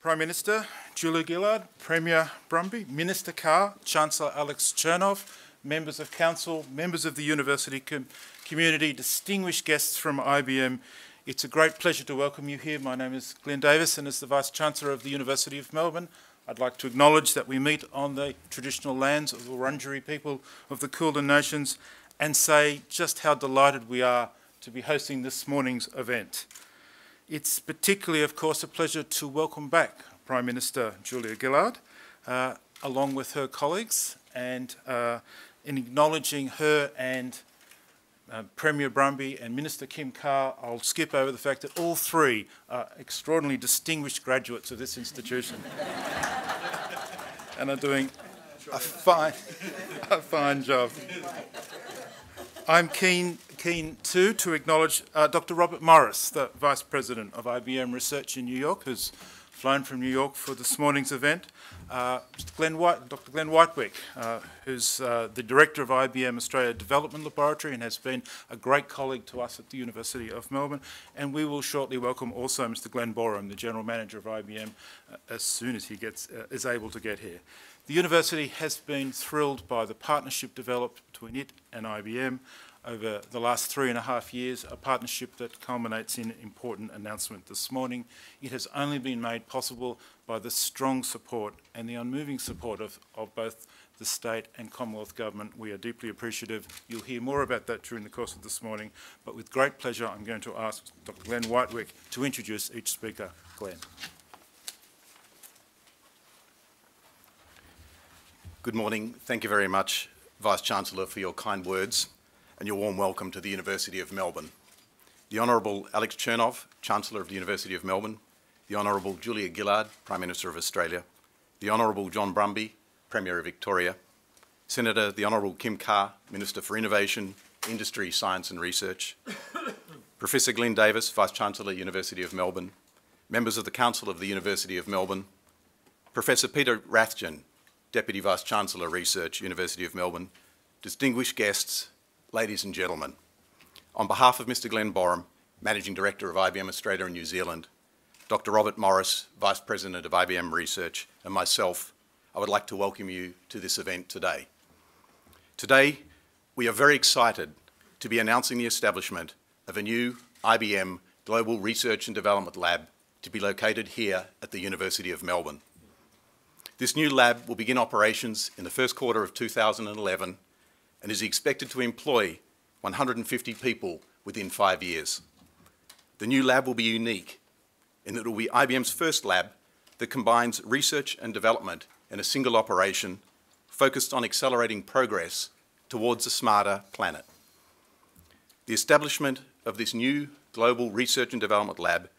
Prime Minister Julia Gillard, Premier Brumby, Minister Carr, Chancellor Alex Chernov, members of Council, members of the university community, distinguished guests from IBM, it's a great pleasure to welcome you here. My name is Glenn Davis, and as the Vice-Chancellor of the University of Melbourne, I'd like to acknowledge that we meet on the traditional lands of the Wurundjeri people of the Kulin Nations and say just how delighted we are to be hosting this morning's event. It's particularly, of course, a pleasure to welcome back Prime Minister Julia Gillard, along with her colleagues, and in acknowledging her and Premier Brumby and Minister Kim Carr, I'll skip over the fact that all three are extraordinarily distinguished graduates of this institution and are doing a fine job. I'm keen too to acknowledge Dr. Robert Morris, the Vice President of IBM Research in New York, who's flown from New York for this morning's event. Dr. Glenn Whitewick, who's the Director of IBM Australia Development Laboratory and has been a great colleague to us at the University of Melbourne. And we will shortly welcome also Mr. Glenn Boreham, the General Manager of IBM, as soon as he is able to get here. The university has been thrilled by the partnership developed between it and IBM over the last 3.5 years, a partnership that culminates in an important announcement this morning. It has only been made possible by the strong support and the unmoving support of both the state and Commonwealth Government. We are deeply appreciative. You'll hear more about that during the course of this morning, but with great pleasure I'm going to ask Dr. Glenn Whitewick to introduce each speaker. Glenn. Good morning. Thank you very much, Vice-Chancellor, for your kind words and your warm welcome to the University of Melbourne. The Honourable Alex Chernov, Chancellor of the University of Melbourne, the Honourable Julia Gillard, Prime Minister of Australia, the Honourable John Brumby, Premier of Victoria, Senator the Honourable Kim Carr, Minister for Innovation, Industry, Science and Research, Professor Glenn Davis, Vice-Chancellor, University of Melbourne, members of the Council of the University of Melbourne, Professor Peter Rathjen, Deputy Vice-Chancellor, Research, University of Melbourne, distinguished guests, ladies and gentlemen. On behalf of Mr. Glenn Boreham, Managing Director of IBM Australia and New Zealand, Dr. Robert Morris, Vice President of IBM Research, and myself, I would like to welcome you to this event today. Today, we are very excited to be announcing the establishment of a new IBM Global Research and Development Lab to be located here at the University of Melbourne. This new lab will begin operations in the first quarter of 2011 and is expected to employ 150 people within 5 years. The new lab will be unique in that it will be IBM's first lab that combines research and development in a single operation focused on accelerating progress towards a smarter planet. The establishment of this new Global Research and Development Lab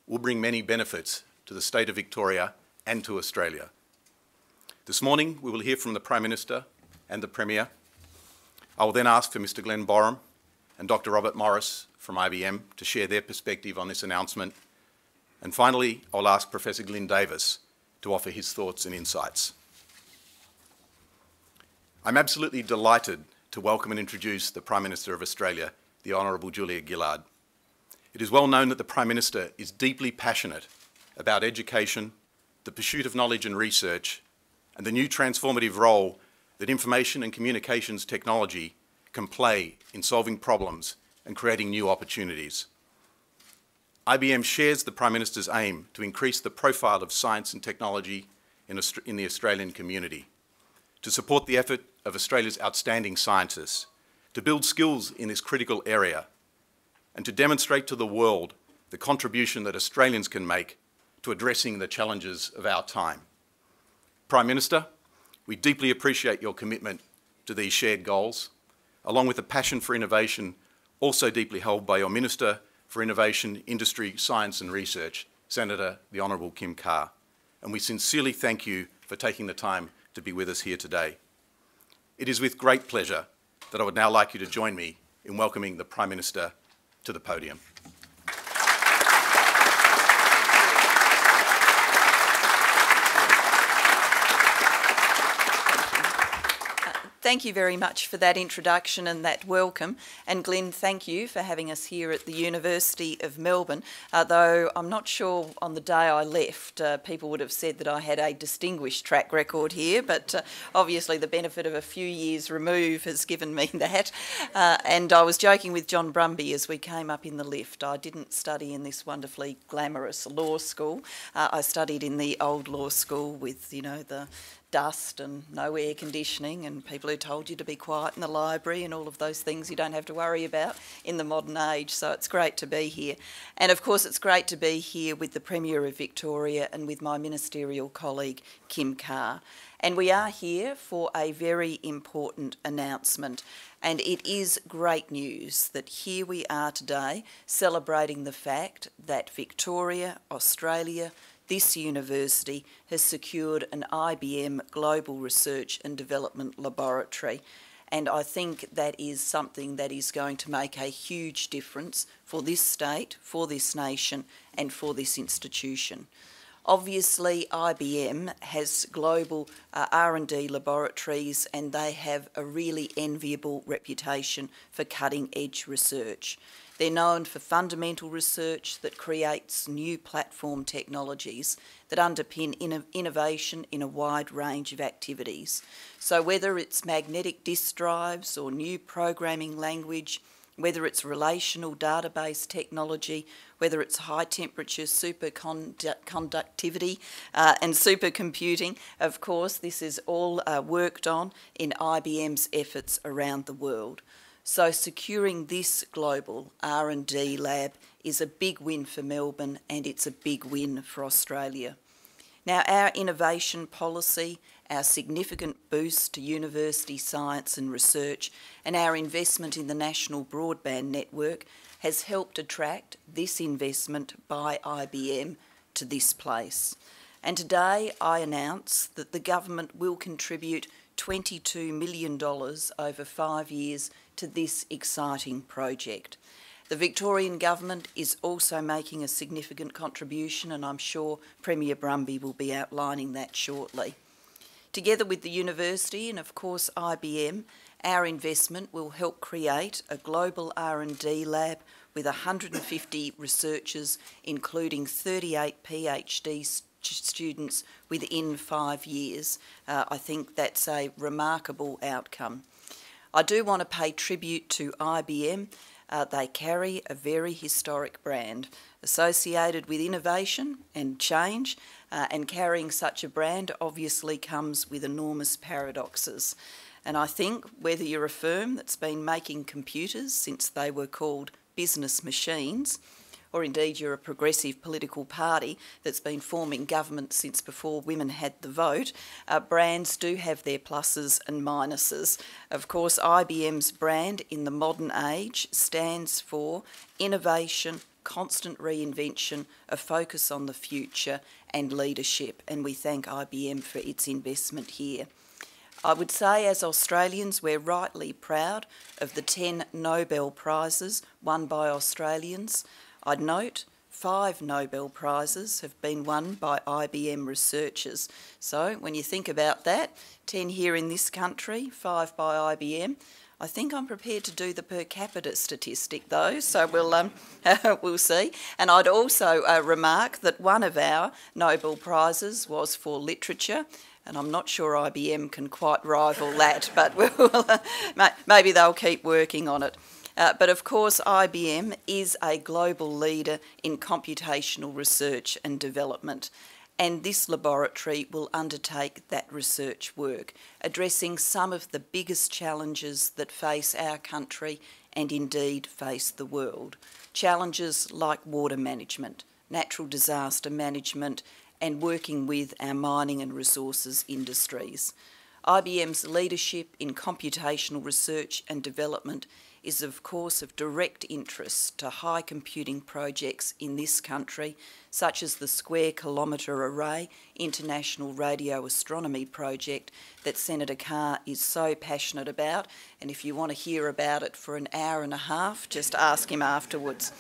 will bring many benefits to the state of Victoria and to Australia. This morning, we will hear from the Prime Minister and the Premier. I will then ask for Mr. Glenn Boreham and Dr. Robert Morris from IBM to share their perspective on this announcement. And finally, I'll ask Professor Glenn Davis to offer his thoughts and insights. I'm absolutely delighted to welcome and introduce the Prime Minister of Australia, the Honourable Julia Gillard. It is well known that the Prime Minister is deeply passionate about education, the pursuit of knowledge and research, and the new transformative role that information and communications technology can play in solving problems and creating new opportunities. IBM shares the Prime Minister's aim to increase the profile of science and technology in the Australian community, to support the effort of Australia's outstanding scientists, to build skills in this critical area, and to demonstrate to the world the contribution that Australians can make to addressing the challenges of our time. Prime Minister, we deeply appreciate your commitment to these shared goals, along with a passion for innovation also deeply held by your Minister for Innovation, Industry, Science and Research, Senator the Honourable Kim Carr. And we sincerely thank you for taking the time to be with us here today. It is with great pleasure that I would now like you to join me in welcoming the Prime Minister to the podium. thank you very much for that introduction and that welcome. And Glenn, thank you for having us here at the University of Melbourne. Though I'm not sure on the day I left, people would have said that I had a distinguished track record here, but obviously the benefit of a few years remove has given me that. And I was joking with John Brumby as we came up in the lift. I didn't study in this wonderfully glamorous law school. I studied in the old law school with, you know, the dust and no air conditioning and people who told you to be quiet in the library and all of those things you don't have to worry about in the modern age. So it's great to be here. And of course it's great to be here with the Premier of Victoria and with my ministerial colleague Kim Carr. And we are here for a very important announcement. And it is great news that here we are today celebrating the fact that Victoria, Australia, this university has secured an IBM Global Research and Development Laboratory. And I think that is something that is going to make a huge difference for this state, for this nation, and for this institution. Obviously, IBM has global R&D laboratories and they have a really enviable reputation for cutting-edge research. They're known for fundamental research that creates new platform technologies that underpin innovation in a wide range of activities. So whether it's magnetic disk drives or new programming language, whether it's relational database technology, whether it's high-temperature superconductivity and supercomputing, of course, this is all worked on in IBM's efforts around the world. So securing this global R&D lab is a big win for Melbourne and it's a big win for Australia. Now, our innovation policy, our significant boost to university science and research, and our investment in the National Broadband Network has helped attract this investment by IBM to this place. And today I announce that the government will contribute $22 million over 5 years to this exciting project. The Victorian Government is also making a significant contribution and I'm sure Premier Brumby will be outlining that shortly. Together with the university and of course IBM, our investment will help create a global R&D lab with 150 researchers, including 38 PhD students within 5 years. I think that's a remarkable outcome. I do want to pay tribute to IBM. They carry a very historic brand associated with innovation and change, and carrying such a brand obviously comes with enormous paradoxes. And I think whether you're a firm that's been making computers since they were called business machines, or indeed you're a progressive political party that's been forming government since before women had the vote, brands do have their pluses and minuses. Of course, IBM's brand in the modern age stands for innovation, constant reinvention, a focus on the future and leadership, and we thank IBM for its investment here. I would say as Australians we're rightly proud of the 10 Nobel Prizes won by Australians. I'd note 5 Nobel Prizes have been won by IBM researchers. So when you think about that, 10 here in this country, 5 by IBM. I think I'm prepared to do the per capita statistic though, so we'll see. And I'd also remark that one of our Nobel Prizes was for literature, and I'm not sure IBM can quite rival that, but maybe they'll keep working on it. But of course IBM is a global leader in computational research and development, and this laboratory will undertake that research work, addressing some of the biggest challenges that face our country and indeed face the world. Challenges like water management, natural disaster management, and working with our mining and resources industries. IBM's leadership in computational research and development is of course of direct interest to high computing projects in this country, such as the Square Kilometre Array International Radio Astronomy Project that Senator Carr is so passionate about, and if you want to hear about it for an hour and a half, just ask him afterwards.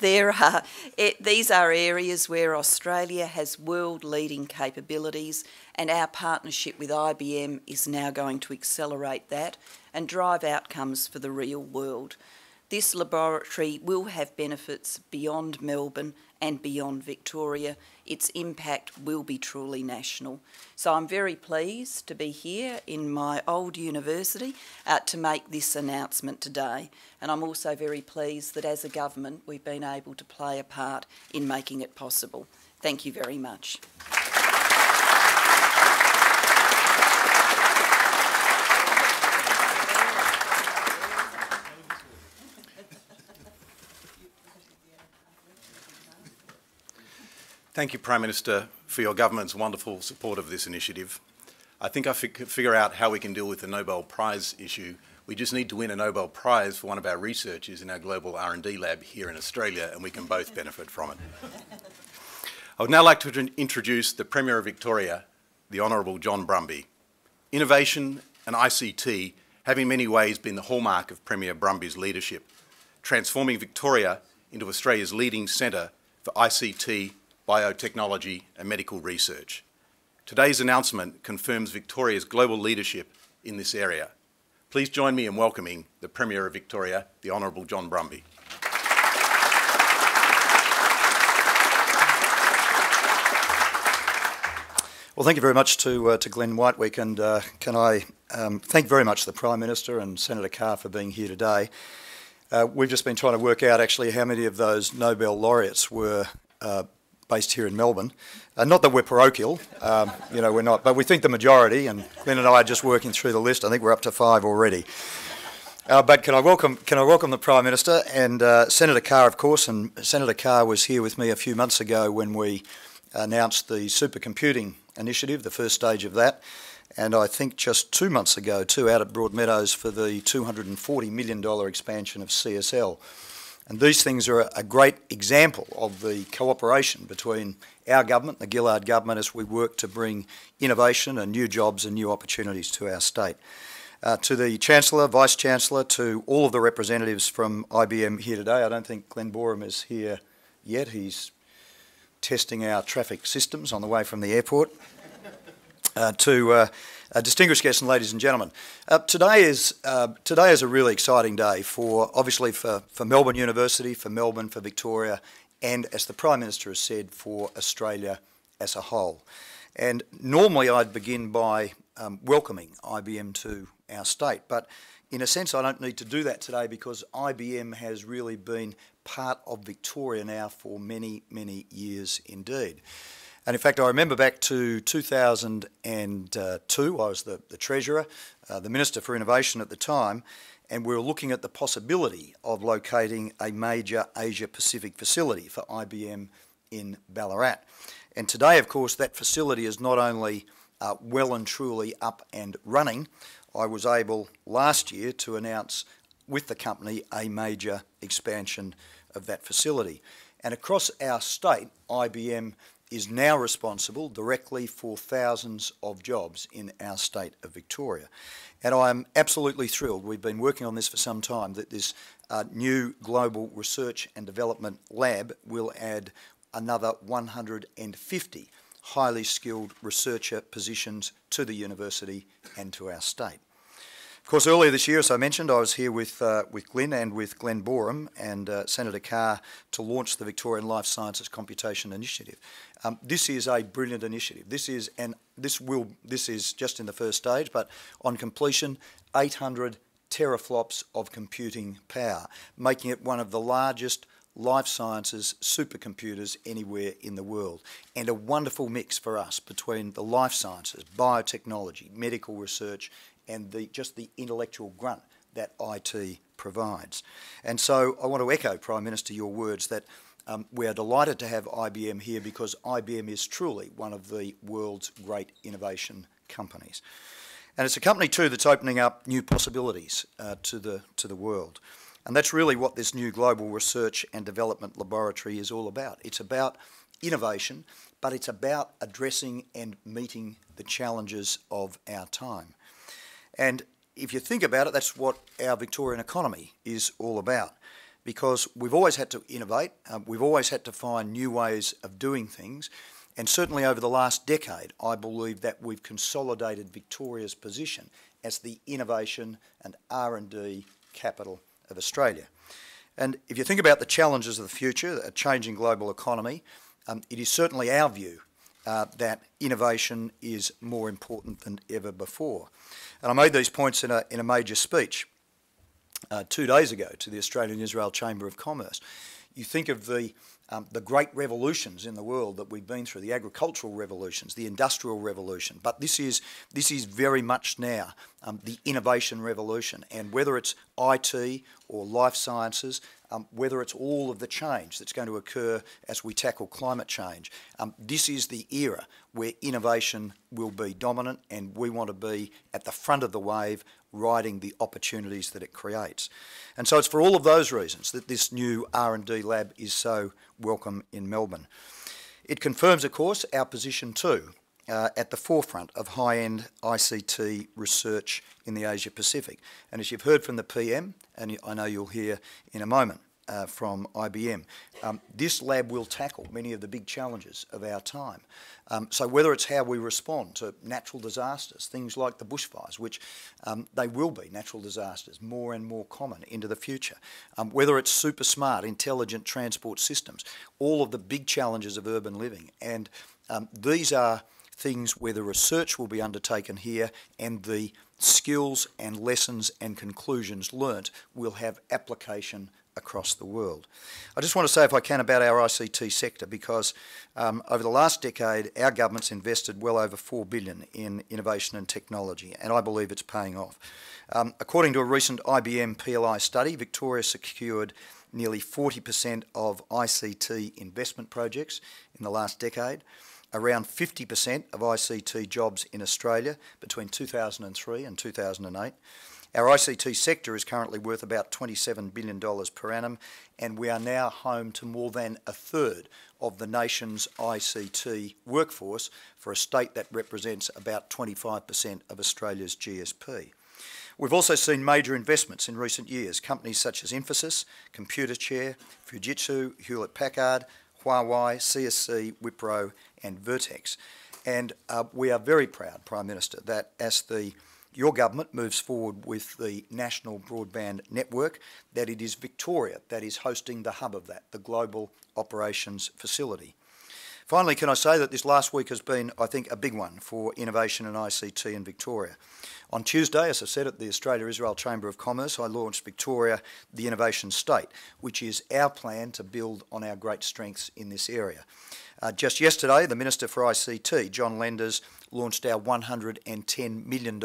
These are areas where Australia has world-leading capabilities, and our partnership with IBM is now going to accelerate that and drive outcomes for the real world. This laboratory will have benefits beyond Melbourne and beyond Victoria. Its impact will be truly national. So I'm very pleased to be here in my old university to make this announcement today. And I'm also very pleased that as a government we've been able to play a part in making it possible. Thank you very much. Thank you, Prime Minister, for your government's wonderful support of this initiative. I think I figure out how we can deal with the Nobel Prize issue. We just need to win a Nobel Prize for one of our researchers in our global R&D lab here in Australia, and we can both benefit from it. I would now like to introduce the Premier of Victoria, the Honourable John Brumby. Innovation and ICT have in many ways been the hallmark of Premier Brumby's leadership, transforming Victoria into Australia's leading centre for ICT, biotechnology and medical research. Today's announcement confirms Victoria's global leadership in this area. Please join me in welcoming the Premier of Victoria, the Honourable John Brumby. Well, thank you very much to Glenn Whitewick, and can I thank very much the Prime Minister and Senator Carr for being here today. We've just been trying to work out actually how many of those Nobel laureates were based here in Melbourne. Not that we're parochial, we're not, but we think the majority, and Glenn and I are just working through the list. I think we're up to 5 already. But can I welcome the Prime Minister and Senator Carr, of course, and Senator Carr was here with me a few months ago when we announced the supercomputing initiative, the first stage of that, and I think just 2 months ago, too, out at Broadmeadows for the $240 million expansion of CSL. And these things are a great example of the cooperation between our government, the Gillard government, as we work to bring innovation and new jobs and new opportunities to our state. To the Chancellor, Vice-Chancellor, to all of the representatives from IBM here today. I don't think Glenn Boreham is here yet. He's testing our traffic systems on the way from the airport. Distinguished guests and ladies and gentlemen, today is a really exciting day for Melbourne University, for Melbourne, for Victoria, and as the Prime Minister has said, for Australia as a whole. And normally I'd begin by welcoming IBM to our state, but in a sense I don't need to do that today because IBM has really been part of Victoria now for many, many years indeed. And in fact, I remember back to 2002, I was the Treasurer, the Minister for Innovation at the time, and we were looking at the possibility of locating a major Asia-Pacific facility for IBM in Ballarat. And today, of course, that facility is not only well and truly up and running, I was able last year to announce with the company a major expansion of that facility. And across our state, IBM is now responsible directly for thousands of jobs in our state of Victoria. And I am absolutely thrilled, we've been working on this for some time, that this new global research and development lab will add another 150 highly skilled researcher positions to the university and to our state. Of course, earlier this year, as I mentioned, I was here with Glenn and with Glenn Boreham and Senator Carr to launch the Victorian Life Sciences Computation Initiative. This is a brilliant initiative. This is just in the first stage, but on completion, 800 teraflops of computing power, making it one of the largest life sciences supercomputers anywhere in the world, and a wonderful mix for us between the life sciences, biotechnology, medical research, and just the intellectual grunt that IT provides. And so I want to echo, Prime Minister, your words that we are delighted to have IBM here because IBM is truly one of the world's great innovation companies. And it's a company too that's opening up new possibilities to the world. And that's really what this new global research and development laboratory is all about. It's about innovation, but it's about addressing and meeting the challenges of our time. And if you think about it, that's what our Victorian economy is all about, because we've always had to innovate, we've always had to find new ways of doing things, and certainly over the last decade, I believe that we've consolidated Victoria's position as the innovation and R&D capital of Australia. And if you think about the challenges of the future, a changing global economy, it is certainly our view that innovation is more important than ever before. And I made these points in a major speech 2 days ago to the Australian-Israel Chamber of Commerce. You think of the great revolutions in the world that we've been through, the agricultural revolutions, the industrial revolution, but this is very much now the innovation revolution. And whether it's IT or life sciences, whether it's all of the change that's going to occur as we tackle climate change, this is the era where innovation will be dominant, and we want to be at the front of the wave, riding the opportunities that it creates. And so it's for all of those reasons that this new R&D lab is so welcome in Melbourne. It confirms, of course, our position too at the forefront of high-end ICT research in the Asia Pacific. And as you've heard from the PM, and I know you'll hear in a moment from IBM, this lab will tackle many of the big challenges of our time. So whether it's how we respond to natural disasters, things like the bushfires, which they will be natural disasters, more and more common into the future, whether it's super smart, intelligent transport systems, all of the big challenges of urban living. And these are things where the research will be undertaken here, and the skills and lessons and conclusions learnt will have application across the world. I just want to say, if I can, about our ICT sector, because over the last decade our government's invested well over $4 billion in innovation and technology, and I believe it's paying off. According to a recent IBM PLI study, Victoria secured nearly 40% of ICT investment projects in the last decade, around 50% of ICT jobs in Australia between 2003 and 2008. Our ICT sector is currently worth about $27 billion per annum, and we are now home to more than a third of the nation's ICT workforce, for a state that represents about 25% of Australia's GSP. We've also seen major investments in recent years. Companies such as Infosys, Computershare, Fujitsu, Hewlett-Packard, Huawei, CSC, Wipro and Vertex. And we are very proud, Prime Minister, that as your government moves forward with the National Broadband Network, that it is Victoria that is hosting the hub of that, the Global Operations Facility. Finally, can I say that this last week has been, I think, a big one for innovation and ICT in Victoria. On Tuesday, as I said, at the Australia-Israel Chamber of Commerce, I launched Victoria, the Innovation State, which is our plan to build on our great strengths in this area. Just yesterday, the Minister for ICT, John Lenders, launched our $110 million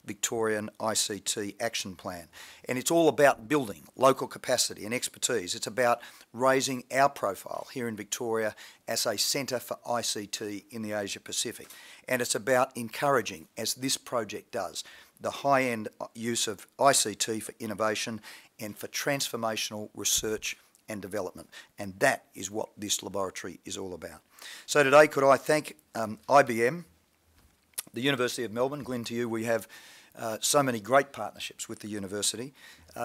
Victorian ICT Action Plan. And it's all about building local capacity and expertise. It's about raising our profile here in Victoria as a centre for ICT in the Asia Pacific. And it's about encouraging, as this project does, the high-end use of ICT for innovation and for transformational research and development. And that is what this laboratory is all about. So today, could I thank IBM, the University of Melbourne. Glyn, to you, we have so many great partnerships with the university.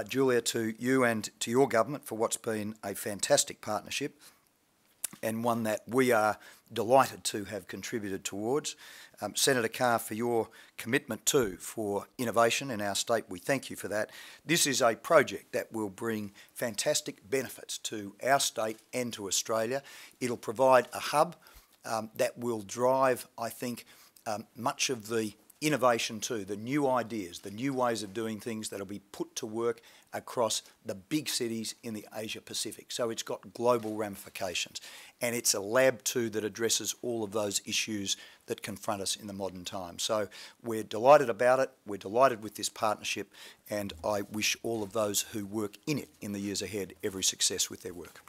Julia, to you and to your government for what's been a fantastic partnership, and one that we are delighted to have contributed towards. Senator Carr, for your commitment too for innovation in our state, we thank you for that. This is a project that will bring fantastic benefits to our state and to Australia. It'll provide a hub that will drive, I think, much of the innovation too, the new ideas, the new ways of doing things that will be put to work across the big cities in the Asia Pacific. So it's got global ramifications, and it's a lab too that addresses all of those issues that confront us in the modern time. So we're delighted about it, we're delighted with this partnership, and I wish all of those who work in it in the years ahead every success with their work.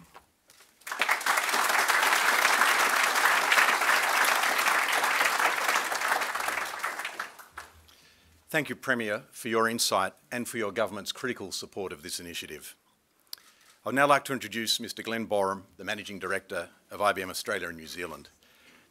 Thank you, Premier, for your insight and for your government's critical support of this initiative. I'd now like to introduce Mr. Glenn Boreham, the Managing Director of IBM Australia and New Zealand.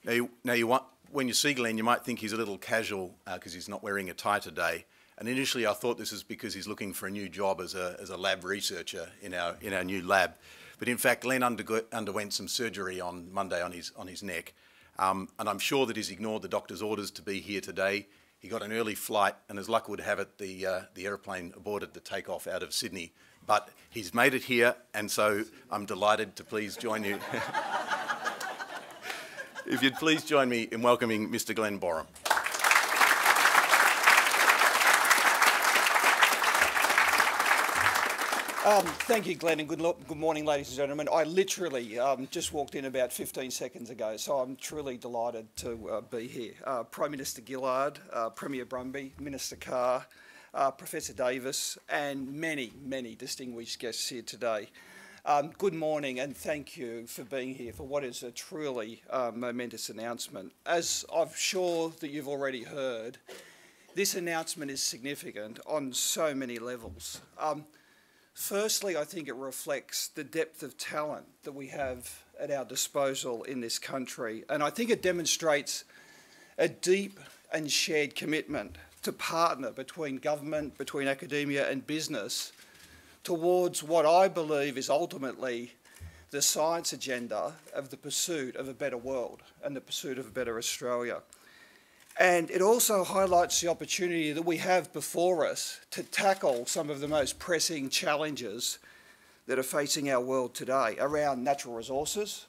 When you see Glenn, you might think he's a little casual because he's not wearing a tie today. And initially I thought this is because he's looking for a new job as a lab researcher in our new lab. But in fact, Glenn underwent some surgery on Monday on his neck. And I'm sure that he's ignored the doctor's orders to be here today. He got an early flight, and as luck would have it, the aeroplane aborted the takeoff out of Sydney. But he's made it here, and so I'm delighted to please join you. If you'd please join me in welcoming Mr. Glenn Boreham. Thank you, Glenn, and good morning, ladies and gentlemen. I literally just walked in about 15 seconds ago, so I'm truly delighted to be here. Prime Minister Gillard, Premier Brumby, Minister Carr, Professor Davis, and many, many distinguished guests here today. Good morning, and thank you for being here for what is a truly momentous announcement. As I'm sure that you've already heard, this announcement is significant on so many levels. Firstly, I think it reflects the depth of talent that we have at our disposal in this country, and I think it demonstrates a deep and shared commitment to partner between government, between academia and business towards what I believe is ultimately the science agenda of the pursuit of a better world and the pursuit of a better Australia. And it also highlights the opportunity that we have before us to tackle some of the most pressing challenges that are facing our world today around natural resources,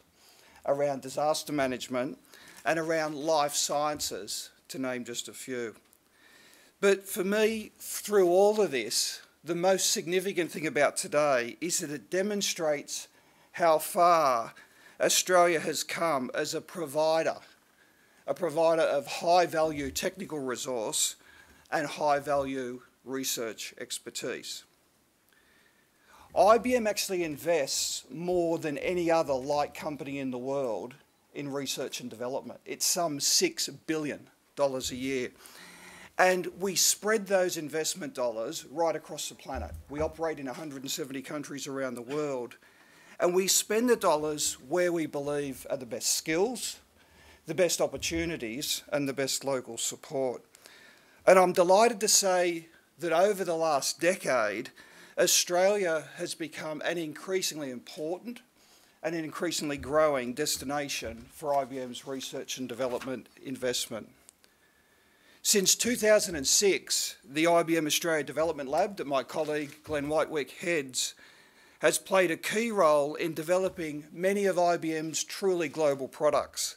around disaster management, and around life sciences, to name just a few. But for me, through all of this, the most significant thing about today is that it demonstrates how far Australia has come as a provider of high-value technical resource and high-value research expertise. IBM actually invests more than any other like company in the world in research and development. It's some $6 billion a year. And we spread those investment dollars right across the planet. We operate in 170 countries around the world, and we spend the dollars where we believe are the best skills, the best opportunities and the best local support. And I'm delighted to say that over the last decade, Australia has become an increasingly important and an increasingly growing destination for IBM's research and development investment. Since 2006, the IBM Australia Development Lab that my colleague Glenn Whitewick heads has played a key role in developing many of IBM's truly global products.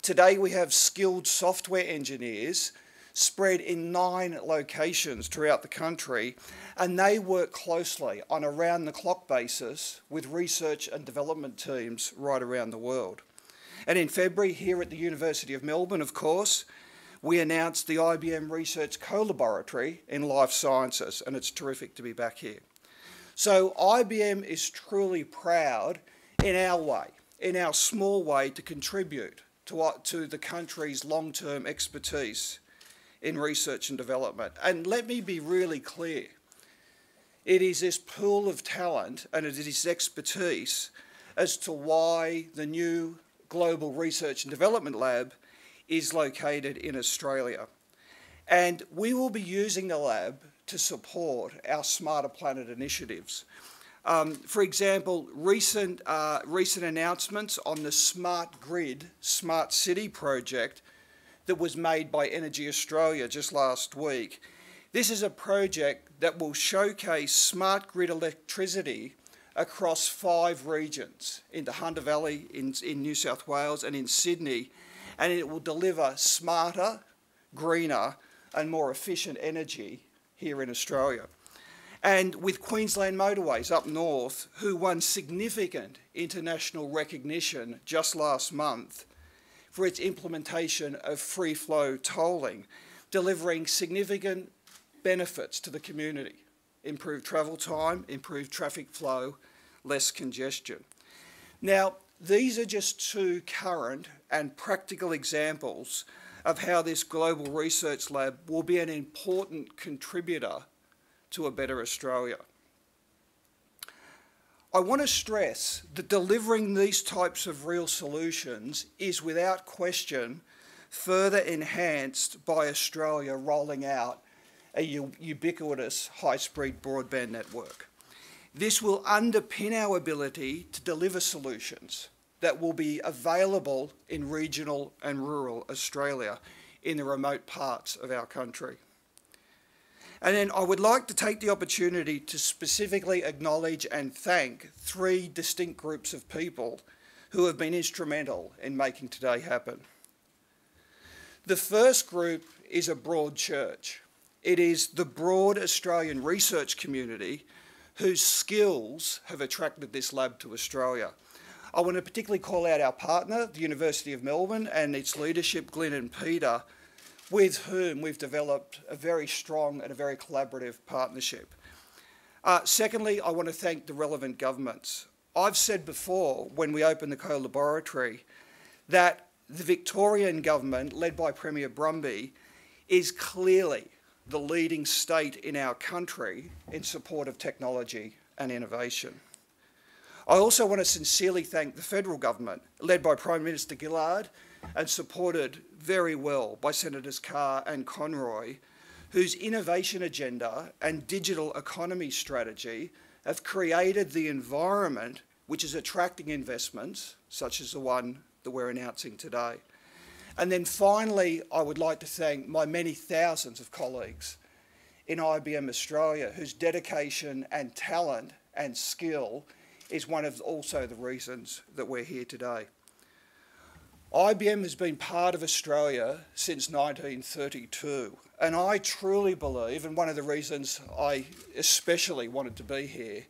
Today we have skilled software engineers spread in 9 locations throughout the country, and they work closely on a round-the-clock basis with research and development teams right around the world. And in February, here at the University of Melbourne, of course, we announced the IBM Research Co-Laboratory in Life Sciences, and it's terrific to be back here. So IBM is truly proud in our way, in our small way, to contribute to the country's long-term expertise in research and development. And let me be really clear. It is this pool of talent and it is this expertise as to why the new Global Research and Development Lab is located in Australia. And we will be using the lab to support our Smarter Planet initiatives. For example, recent announcements on the Smart Grid, Smart City project that was made by Energy Australia just last week. This is a project that will showcase smart grid electricity across 5 regions, in the Hunter Valley, in New South Wales and in Sydney, and it will deliver smarter, greener and more efficient energy here in Australia. And with Queensland Motorways up north, who won significant international recognition just last month for its implementation of free-flow tolling, delivering significant benefits to the community: improved travel time, improved traffic flow, less congestion. Now, these are just 2 current and practical examples of how this Global Research Lab will be an important contributor to a better Australia. I want to stress that delivering these types of real solutions is without question further enhanced by Australia rolling out a ubiquitous high-speed broadband network. This will underpin our ability to deliver solutions that will be available in regional and rural Australia in the remote parts of our country. And then I would like to take the opportunity to specifically acknowledge and thank 3 distinct groups of people who have been instrumental in making today happen. The first group is a broad church. It is the broad Australian research community whose skills have attracted this lab to Australia. I want to particularly call out our partner, the University of Melbourne, and its leadership, Glenn and Peter, with whom we've developed a very strong and a very collaborative partnership. Secondly, I want to thank the relevant governments. I've said before, when we opened the co-laboratory, that the Victorian government, led by Premier Brumby, is clearly the leading state in our country in support of technology and innovation. I also want to sincerely thank the federal government, led by Prime Minister Gillard and supported very well by Senators Carr and Conroy, whose innovation agenda and digital economy strategy have created the environment which is attracting investments, such as the one that we're announcing today. And then finally, I would like to thank my many thousands of colleagues in IBM Australia, whose dedication and talent and skill is one of also the reasons that we're here today. IBM has been part of Australia since 1932, and I truly believe, and one of the reasons I especially wanted to be here,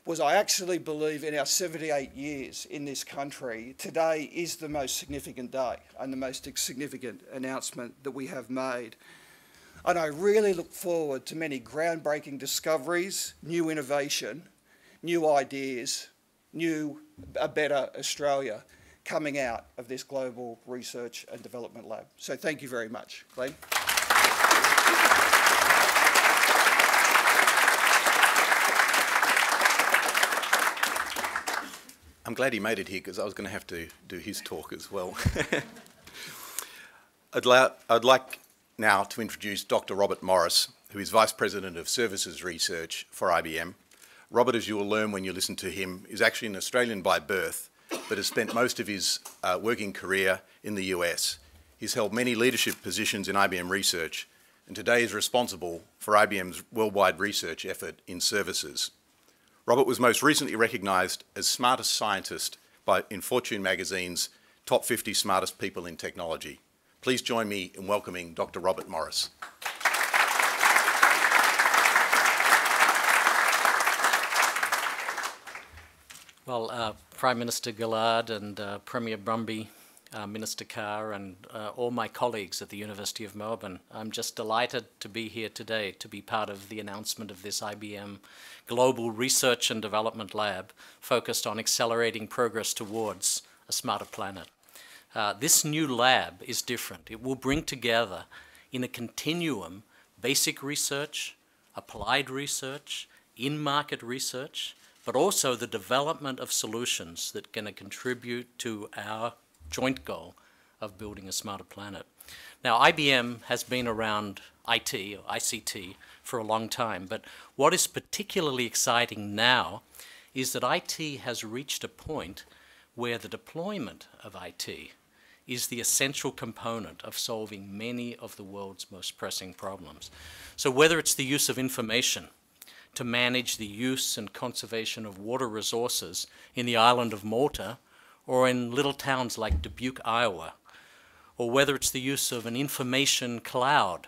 was I actually believe in our 78 years in this country, today is the most significant day and the most significant announcement that we have made. And I really look forward to many groundbreaking discoveries, new innovation, new ideas, a better Australia coming out of this Global Research and Development Lab. So thank you very much. Glenn. I'm glad he made it here because I was going to have to do his talk as well. I'd like now to introduce Dr. Robert Morris, who is Vice President of Services Research for IBM. Robert, as you will learn when you listen to him, is actually an Australian by birth, but has spent most of his working career in the US. He's held many leadership positions in IBM research, and today is responsible for IBM's worldwide research effort in services. Robert was most recently recognised as smartest scientist in Fortune magazine's top 50 smartest people in technology. Please join me in welcoming Dr. Robert Morris. Well, Prime Minister Gillard and Premier Brumby, Minister Carr and all my colleagues at the University of Melbourne, I'm just delighted to be here today to be part of the announcement of this IBM Global Research and Development Lab focused on accelerating progress towards a smarter planet. This new lab is different. It will bring together in a continuum basic research, applied research, in-market research, but also the development of solutions that are going to contribute to our joint goal of building a smarter planet. Now, IBM has been around IT, or ICT, for a long time, but what is particularly exciting now is that IT has reached a point where the deployment of IT is the essential component of solving many of the world's most pressing problems. So whether it's the use of information to manage the use and conservation of water resources in the island of Malta or in little towns like Dubuque, Iowa, or whether it's the use of an information cloud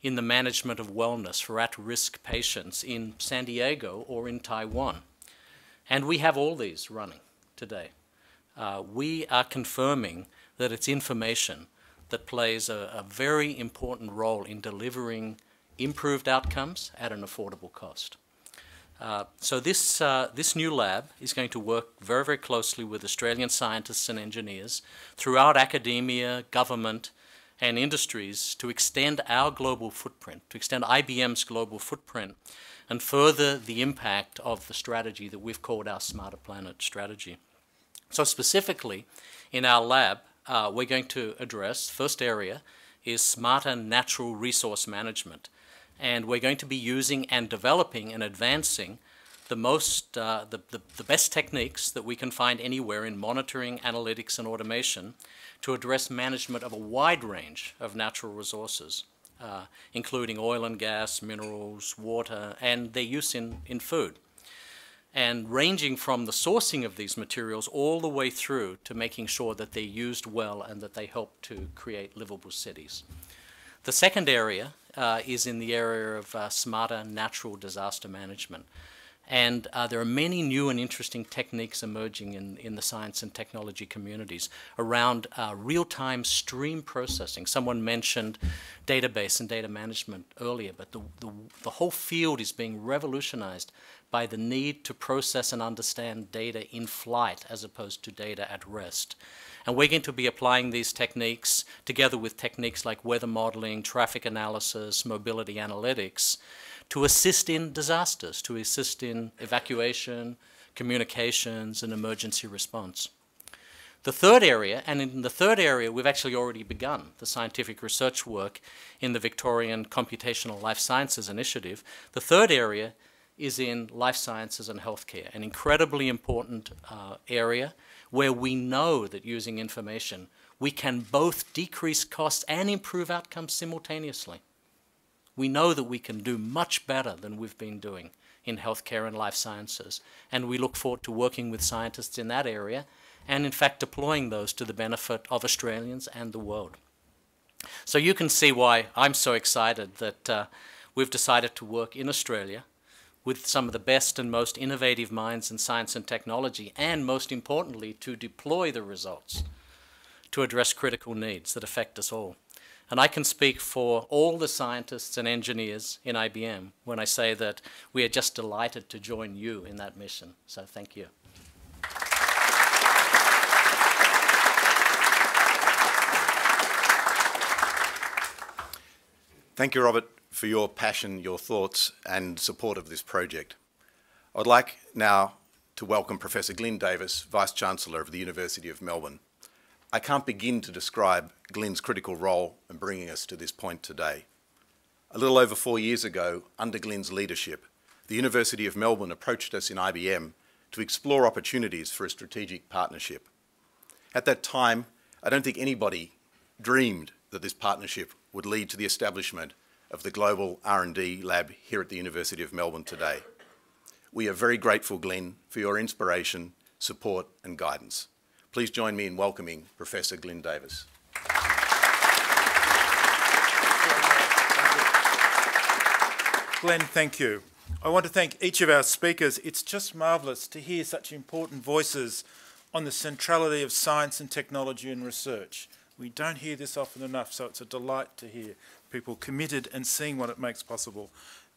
in the management of wellness for at-risk patients in San Diego or in Taiwan. And we have all these running today. We are confirming that it's information that plays a very important role in delivering improved outcomes at an affordable cost. So this new lab is going to work very, very closely with Australian scientists and engineers throughout academia, government, and industries to extend our global footprint, to extend IBM's global footprint and further the impact of the strategy that we've called our Smarter Planet strategy. So specifically, in our lab, we're going to address, first area is smarter natural resource management. And we're going to be using and developing and advancing the best techniques that we can find anywhere in monitoring, analytics, and automation to address management of a wide range of natural resources, including oil and gas, minerals, water, and their use in food. And ranging from the sourcing of these materials all the way through to making sure that they're used well and that they help to create livable cities. The second area is in the area of smarter natural disaster management. And there are many new and interesting techniques emerging in the science and technology communities around real-time stream processing. Someone mentioned database and data management earlier, but the whole field is being revolutionized by the need to process and understand data in flight as opposed to data at rest. And we're going to be applying these techniques together with techniques like weather modeling, traffic analysis, mobility analytics, to assist in disasters, to assist in evacuation, communications, and emergency response. The third area, and in the third area we've actually already begun the scientific research work in the Victorian Computational Life Sciences Initiative. The third area is in life sciences and healthcare, an incredibly important area where we know that using information we can both decrease costs and improve outcomes simultaneously. We know that we can do much better than we've been doing in healthcare and life sciences, and we look forward to working with scientists in that area and in fact deploying those to the benefit of Australians and the world. So you can see why I'm so excited that we've decided to work in Australia with some of the best and most innovative minds in science and technology, and most importantly to deploy the results to address critical needs that affect us all. And I can speak for all the scientists and engineers in IBM when I say that we are just delighted to join you in that mission. So thank you. Thank you, Robert, for your passion, your thoughts and support of this project. I'd like now to welcome Professor Glyn Davis, Vice-Chancellor of the University of Melbourne. I can't begin to describe Glyn's critical role in bringing us to this point today. A little over 4 years ago, under Glyn's leadership, the University of Melbourne approached us in IBM to explore opportunities for a strategic partnership. At that time, I don't think anybody dreamed that this partnership would lead to the establishment of the Global R&D Lab here at the University of Melbourne today. We are very grateful, Glyn, for your inspiration, support and guidance. Please join me in welcoming Professor Glyn Davis. Glenn, thank you. I want to thank each of our speakers. It's just marvellous to hear such important voices on the centrality of science and technology and research. We don't hear this often enough, so it's a delight to hear people committed and seeing what it makes possible.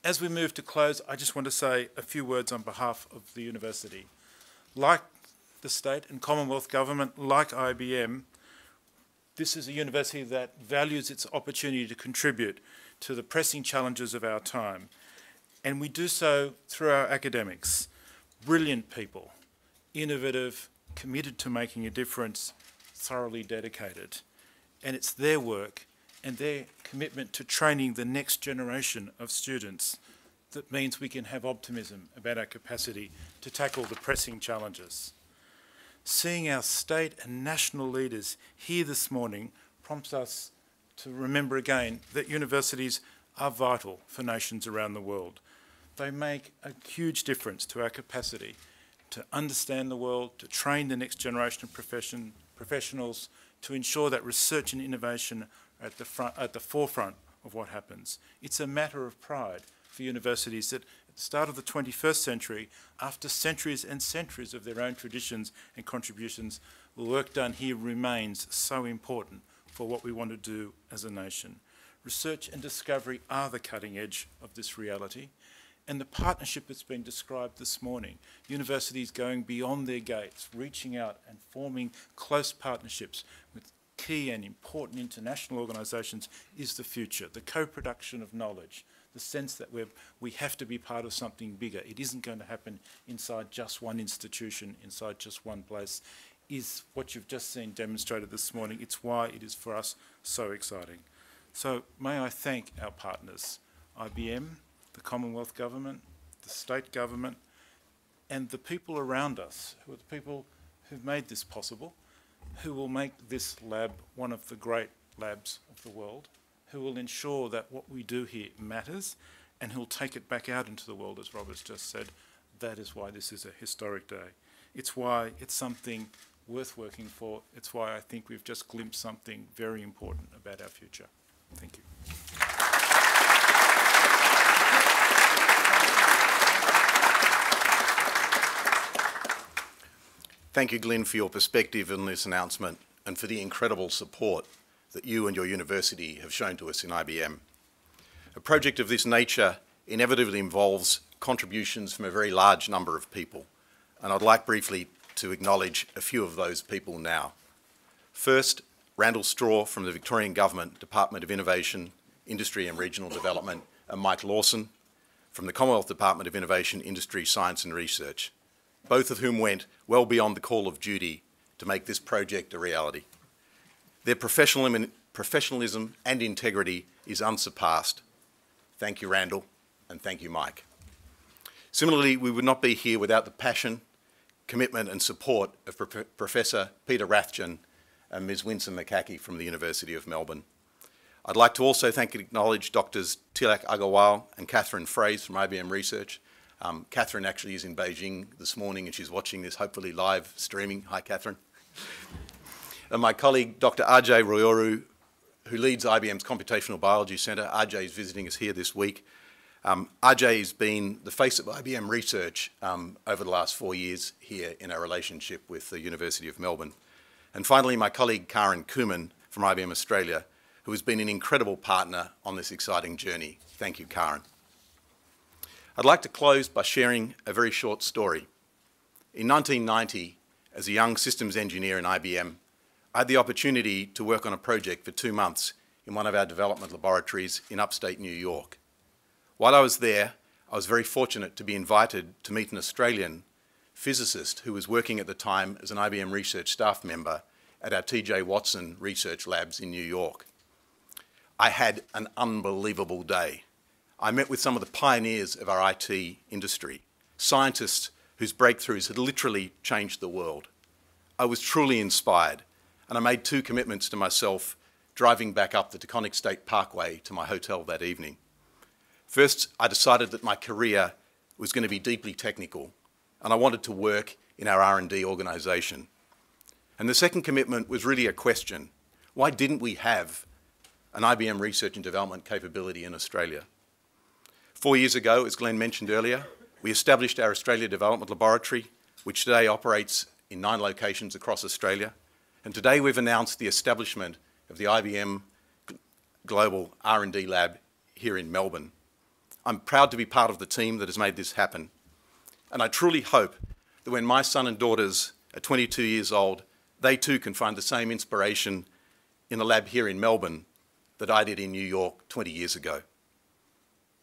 As we move to close, I just want to say a few words on behalf of the university. Like the state and Commonwealth government, like IBM, this is a university that values its opportunity to contribute to the pressing challenges of our time. And we do so through our academics, brilliant people, innovative, committed to making a difference, thoroughly dedicated. And it's their work and their commitment to training the next generation of students that means we can have optimism about our capacity to tackle the pressing challenges. Seeing our state and national leaders here this morning prompts us to remember again that universities are vital for nations around the world. They make a huge difference to our capacity to understand the world, to train the next generation of professionals, to ensure that research and innovation are at the forefront of what happens. It's a matter of pride for universities that at the start of the 21st century, after centuries and centuries of their own traditions and contributions, the work done here remains so important for what we want to do as a nation. Research and discovery are the cutting edge of this reality, and the partnership that's been described this morning, universities going beyond their gates, reaching out and forming close partnerships with key and important international organisations is the future, the co-production of knowledge, the sense that we have to be part of something bigger. It isn't going to happen inside just one institution, inside just one place, is what you've just seen demonstrated this morning. It's why it is for us so exciting. So may I thank our partners, IBM, the Commonwealth Government, the state government, and the people around us, who are the people who've made this possible, who will make this lab one of the great labs of the world, who will ensure that what we do here matters, and who will take it back out into the world, as Robert's just said. That is why this is a historic day. It's why it's something worth working for. It's why I think we've just glimpsed something very important about our future. Thank you. Thank you, Glenn, for your perspective on this announcement and for the incredible support that you and your university have shown to us in IBM. A project of this nature inevitably involves contributions from a very large number of people, and I'd like briefly to acknowledge a few of those people now. First, Randall Straw from the Victorian Government, Department of Innovation, Industry and Regional Development, and Mike Lawson from the Commonwealth Department of Innovation, Industry, Science and Research, both of whom went well beyond the call of duty to make this project a reality. Their professionalism and integrity is unsurpassed. Thank you, Randall, and thank you, Mike. Similarly, we would not be here without the passion, commitment and support of Professor Peter Rathjen and Ms. Winsome McCackey from the University of Melbourne. I'd like to also thank and acknowledge Drs. Tilak Agarwal and Catherine Fraze from IBM Research. Catherine actually is in Beijing this morning and she's watching this hopefully live streaming. Hi, Catherine. And my colleague, Dr. Ajay Royoru, who leads IBM's Computational Biology Centre. Ajay is visiting us here this week. Ajay has been the face of IBM Research over the last 4 years here in our relationship with the University of Melbourne. And finally, my colleague Karen Kuman from IBM Australia, who has been an incredible partner on this exciting journey. Thank you, Karen. I'd like to close by sharing a very short story. In 1990, as a young systems engineer in IBM, I had the opportunity to work on a project for 2 months in one of our development laboratories in upstate New York. While I was there, I was very fortunate to be invited to meet an Australian physicist who was working at the time as an IBM research staff member at our TJ Watson research labs in New York. I had an unbelievable day. I met with some of the pioneers of our IT industry, scientists whose breakthroughs had literally changed the world. I was truly inspired, and I made 2 commitments to myself driving back up the Taconic State Parkway to my hotel that evening. First, I decided that my career was going to be deeply technical, and I wanted to work in our R&D organisation. And the second commitment was really a question. Why didn't we have an IBM research and development capability in Australia? 4 years ago, as Glenn mentioned earlier, we established our Australia Development Laboratory, which today operates in 9 locations across Australia. And today we've announced the establishment of the IBM Global R&D Lab here in Melbourne. I'm proud to be part of the team that has made this happen. And I truly hope that when my son and daughters are 22 years old, they too can find the same inspiration in the lab here in Melbourne that I did in New York 20 years ago.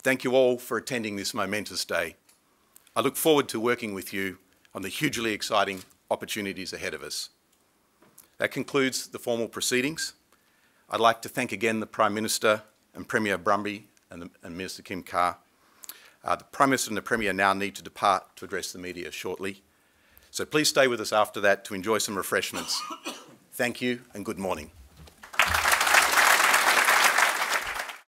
Thank you all for attending this momentous day. I look forward to working with you on the hugely exciting opportunities ahead of us. That concludes the formal proceedings. I'd like to thank again the Prime Minister and Premier Brumby and Minister Kim Carr. The Prime Minister and the Premier now need to depart to address the media shortly. So please stay with us after that to enjoy some refreshments. Thank you and good morning.